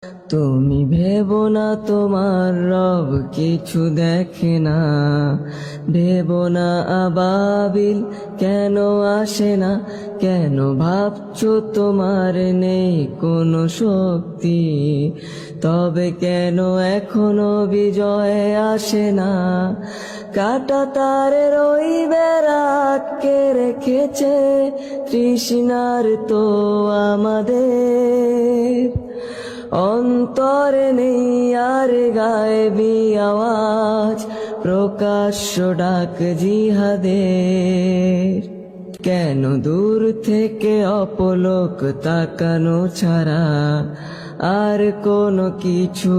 তুমি ভেবো না তোমার রব কিছু দেখে না, ভেবো না আবাবিল কেন আসে না, কেন ভাবছো তোমার নেই কোনো শক্তি, তবে কেন এখনো বিজয় আসে না। কাটা তারের ওই বেড়া আটকে রেখেছে তৃষ্ণার তো আমাদের, অন্তরে নেই আর গায়েবী আওয়াজ, প্রকাশ্য ডাক জিহাদের। কেন দূর থেকে অপলক তাকানো ছাড়া আর কোনো কিছু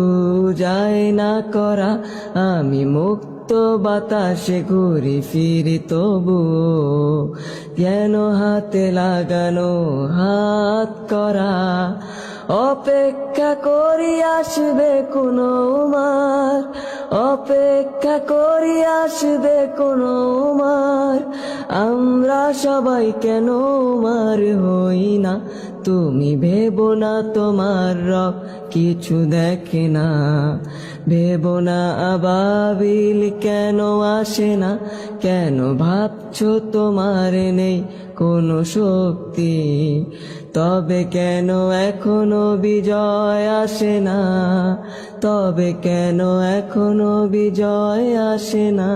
যায় না করা, আমি মুক্ত বাতাসে ঘুরি ফিরি তবুও কেন হাতে লাগানো হাত করা। অপেক্ষা করি আসবে কোনো উমার, অপেক্ষা করি আসবে কোনো উমার, আমরা সবাই কেন উমার হই না। তুমি ভেবো না তোমার রব কিছু দেখে না, ভেবো না আবাবিল কেন আসে না, কেন ভাবছো তোমার নেই কোনো শক্তি, তবে কেন এখনো বিজয় আসে না, তবে কেন এখনো বিজয় আসে না।